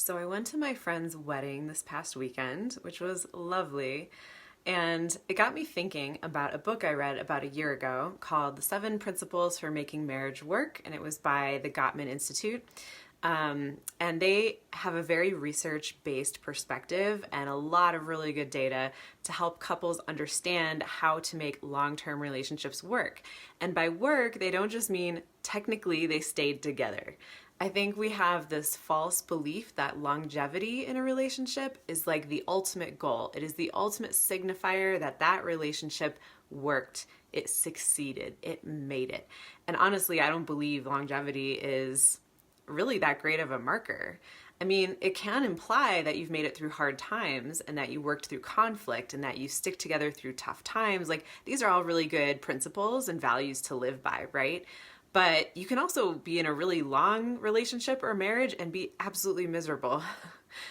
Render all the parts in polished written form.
So I went to my friend's wedding this past weekend, which was lovely. And it got me thinking about a book I read about a year ago called The Seven Principles for Making Marriage Work, and it was by the Gottman Institute. And they have a very research-based perspective and a lot of really good data to help couples understand how to make long-term relationships work. And by work, they don't just mean technically they stayed together. I think we have this false belief that longevity in a relationship is like the ultimate goal. It is the ultimate signifier that that relationship worked. It succeeded. It made it. And honestly, I don't believe longevity is really that great of a marker. I mean, it can imply that you've made it through hard times and that you worked through conflict and that you stick together through tough times. Like, these are all really good principles and values to live by, right? But you can also be in a really long relationship or marriage and be absolutely miserable.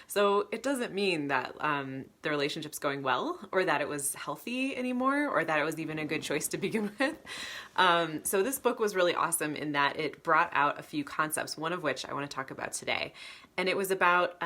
So it doesn't mean that the relationship's going well or that it was healthy anymore or that it was even a good choice to begin with. So this book was really awesome in that it brought out a few concepts, one of which I want to talk about today. And it was about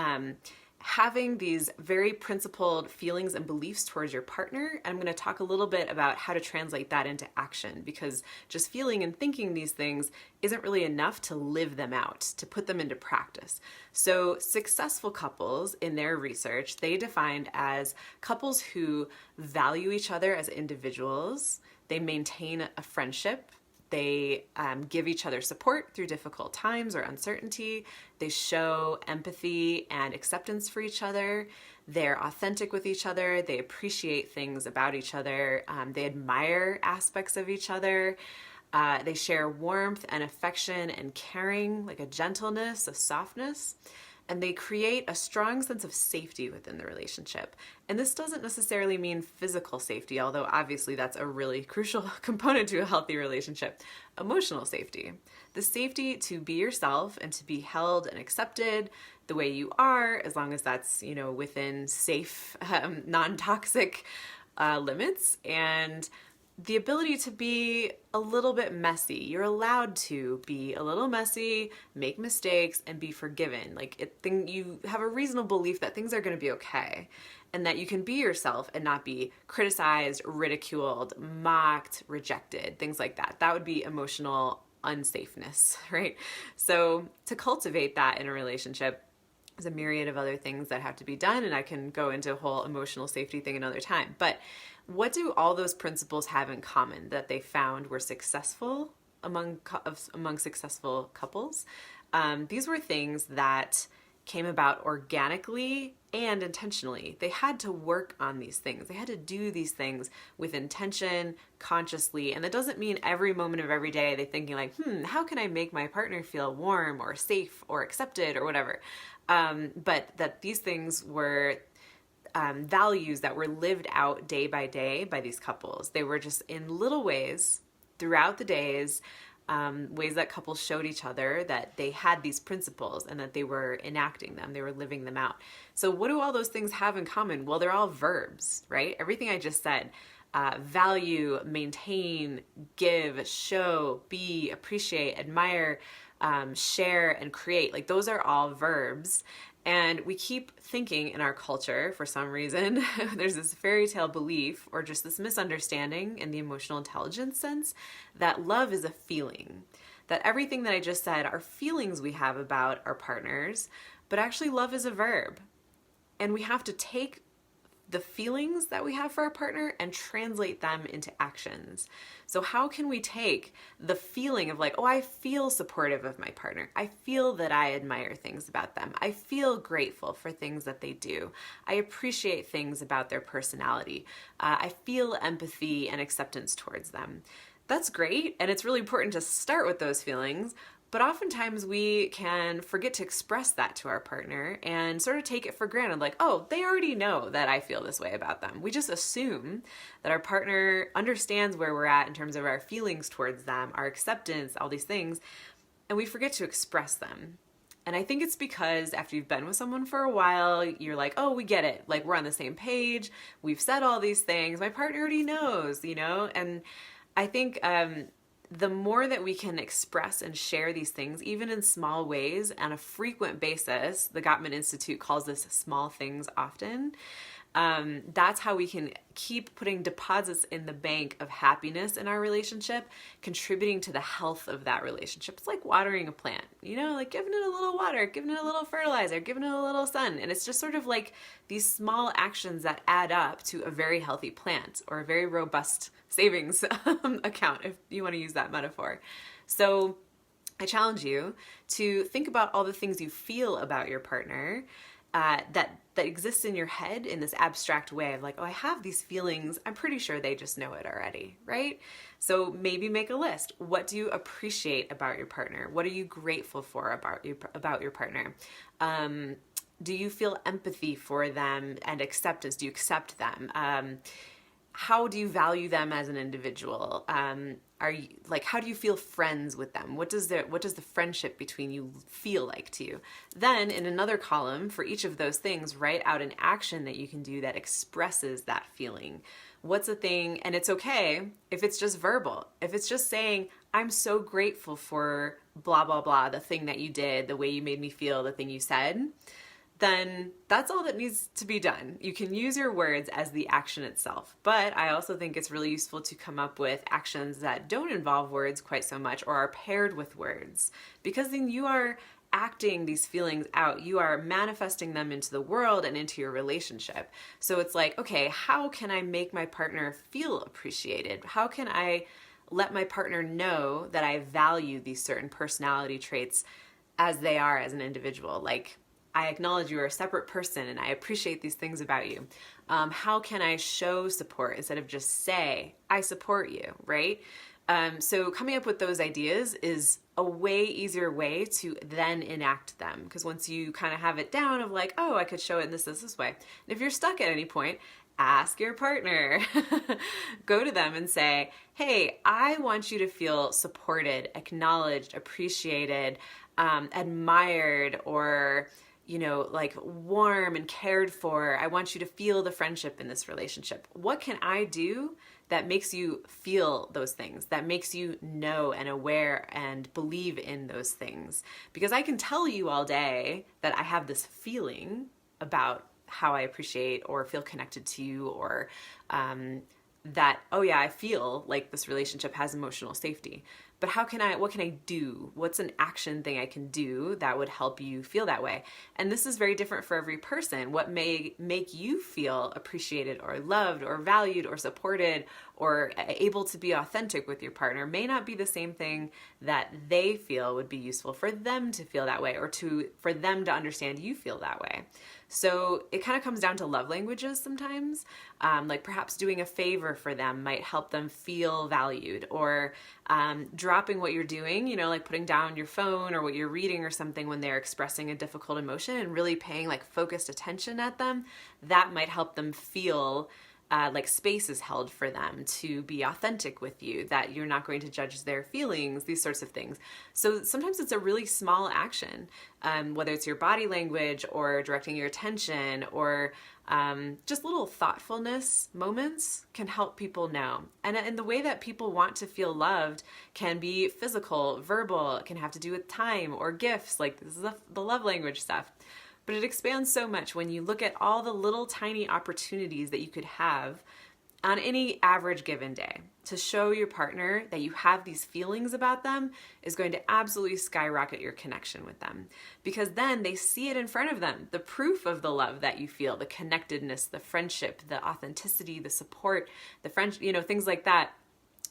having these very principled feelings and beliefs towards your partner. And I'm going to talk a little bit about how to translate that into action, because just feeling and thinking these things isn't really enough to live them out, to put them into practice. So successful couples in their research, they defined as couples who value each other as individuals, they maintain a friendship, they give each other support through difficult times or uncertainty. They show empathy and acceptance for each other. They're authentic with each other. They appreciate things about each other. They admire aspects of each other. They share warmth and affection and caring, like a gentleness, a softness. And they create a strong sense of safety within the relationship. And this doesn't necessarily mean physical safety, although obviously that's a really crucial component to a healthy relationship. Emotional safety. The safety to be yourself and to be held and accepted the way you are, as long as that's, within safe, non-toxic limits. And the ability to be a little bit messy. You're allowed to be a little messy, make mistakes, and be forgiven. You have a reasonable belief that things are going to be okay, and that you can be yourself and not be criticized, ridiculed, mocked, rejected, things like that. That would be emotional unsafeness, right? So to cultivate that in a relationship, there's a myriad of other things that have to be done, and I can go into a whole emotional safety thing another time. But what do all those principles have in common that they found were successful among successful couples? These were things that came about organically and intentionally. They had to work on these things. They had to do these things with intention, consciously. And that doesn't mean every moment of every day they're thinking like, how can I make my partner feel warm or safe or accepted or whatever? But that these things were values that were lived out day by day by these couples. They were just in little ways throughout the days, ways that couples showed each other that they had these principles and that they were enacting them, they were living them out. So what do all those things have in common? Well, they're all verbs, right? Everything I just said, value, maintain, give, show, be, appreciate, admire, share, and create. Like, those are all verbs. And we keep thinking in our culture, for some reason, there's this fairy tale belief or just this misunderstanding in the emotional intelligence sense that love is a feeling. That everything that I just said are feelings we have about our partners, but actually love is a verb. And we have to take the feelings that we have for our partner and translate them into actions. So how can we take the feeling of like, oh, I feel supportive of my partner. I feel that I admire things about them. I feel grateful for things that they do. I appreciate things about their personality. I feel empathy and acceptance towards them. That's great. And it's really important to start with those feelings. But oftentimes we can forget to express that to our partner and sort of take it for granted, like, oh, they already know that I feel this way about them. We just assume that our partner understands where we're at in terms of our feelings towards them, our acceptance, all these things, and we forget to express them. And I think it's because after you've been with someone for a while, you're like, oh, we get it. Like, we're on the same page. We've said all these things. My partner already knows, And I think the more that we can express and share these things, even in small ways on a frequent basis, the Gottman Institute calls this small things often. That's how we can keep putting deposits in the bank of happiness in our relationship, contributing to the health of that relationship. It's like watering a plant, like giving it a little water, giving it a little fertilizer, giving it a little sun. And it's just sort of like these small actions that add up to a very healthy plant or a very robust savings account, if you want to use that metaphor. So I challenge you to think about all the things you feel about your partner that exists in your head in this abstract way of like, oh, I have these feelings. I'm pretty sure they just know it already, right? So maybe make a list. What do you appreciate about your partner? What are you grateful for about your partner? Do you feel empathy for them and acceptance? Do you accept them? How do you value them as an individual? Are you how do you feel friends with them? What does the friendship between you feel like to you? Then in another column for each of those things, write out an action that you can do that expresses that feeling. What's a thing? And it's okay if it's just verbal. If it's just saying, I'm so grateful for blah, blah, blah, the thing that you did, the way you made me feel, the thing you said, then that's all that needs to be done. You can use your words as the action itself, but I also think it's really useful to come up with actions that don't involve words quite so much or are paired with words, because then you are acting these feelings out. You are manifesting them into the world and into your relationship. So it's like, okay, how can I make my partner feel appreciated? How can I let my partner know that I value these certain personality traits as they are as an individual? Like, I acknowledge you are a separate person and I appreciate these things about you. How can I show support instead of just say, I support you, right? So coming up with those ideas is a way easier way to then enact them. Because once you kind of have it down of like, oh, I could show it in this way. And if you're stuck at any point, ask your partner. Go to them and say, hey, I want you to feel supported, acknowledged, appreciated, admired, or warm and cared for. I want you to feel the friendship in this relationship. What can I do that makes you feel those things, that makes you know and aware and believe in those things? Because I can tell you all day that I have this feeling about how I appreciate or feel connected to you, or that, oh yeah, I feel like this relationship has emotional safety. But what can I do? What's an action thing I can do that would help you feel that way? And this is very different for every person. What may make you feel appreciated or loved or valued or supported or able to be authentic with your partner may not be the same thing that they feel would be useful for them to feel that way, or for them to understand you feel that way. So it kind of comes down to love languages sometimes. Like perhaps doing a favor for them might help them feel valued, or dropping what you're doing, like putting down your phone or what you're reading or something when they're expressing a difficult emotion and really paying like focused attention at them. That might help them feel like space is held for them to be authentic with you, that you're not going to judge their feelings, these sorts of things. So sometimes it's a really small action, whether it's your body language or directing your attention or just little thoughtfulness moments can help people know. And the way that people want to feel loved can be physical, verbal, it can have to do with time or gifts, like this is the love language stuff. But it expands so much when you look at all the little tiny opportunities that you could have on any average given day to show your partner that you have these feelings about them is going to absolutely skyrocket your connection with them, because then they see it in front of them, the proof of the love that you feel, the connectedness, the friendship, the authenticity, the support, the friendship, things like that.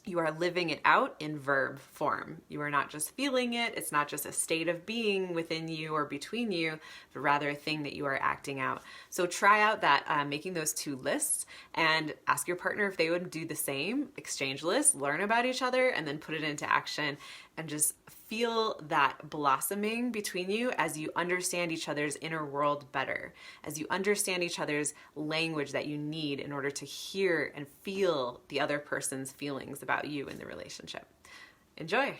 You are living it out in verb form. You are not just feeling it. It's not just a state of being within you or between you, but rather a thing that you are acting out. So try out that, making those two lists, and ask your partner if they would do the same. Exchange lists, learn about each other, and then put it into action, and just feel that blossoming between you as you understand each other's inner world better, as you understand each other's language that you need in order to hear and feel the other person's feelings about you in the relationship. Enjoy.